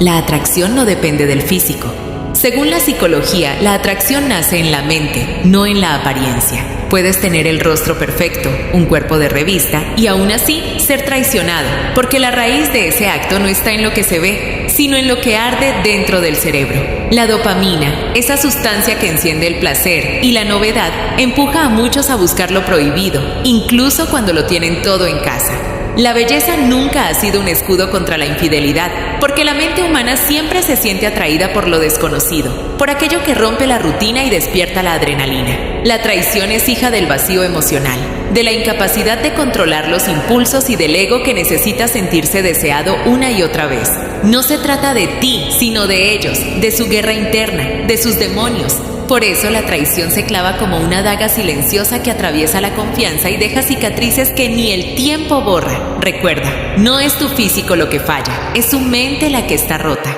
La atracción no depende del físico. Según la psicología, la atracción nace en la mente, no en la apariencia. Puedes tener el rostro perfecto, un cuerpo de revista y aún así ser traicionado, porque la raíz de ese acto no está en lo que se ve, sino en lo que arde dentro del cerebro. La dopamina, esa sustancia que enciende el placer y la novedad, empuja a muchos a buscar lo prohibido, incluso cuando lo tienen todo en casa. La belleza nunca ha sido un escudo contra la infidelidad, porque la mente humana siempre se siente atraída por lo desconocido, por aquello que rompe la rutina y despierta la adrenalina. La traición es hija del vacío emocional, de la incapacidad de controlar los impulsos y del ego que necesita sentirse deseado una y otra vez. No se trata de ti, sino de ellos, de su guerra interna, de sus demonios. Por eso la traición se clava como una daga silenciosa que atraviesa la confianza y deja cicatrices que ni el tiempo borra. Recuerda, no es tu físico lo que falla, es tu mente la que está rota.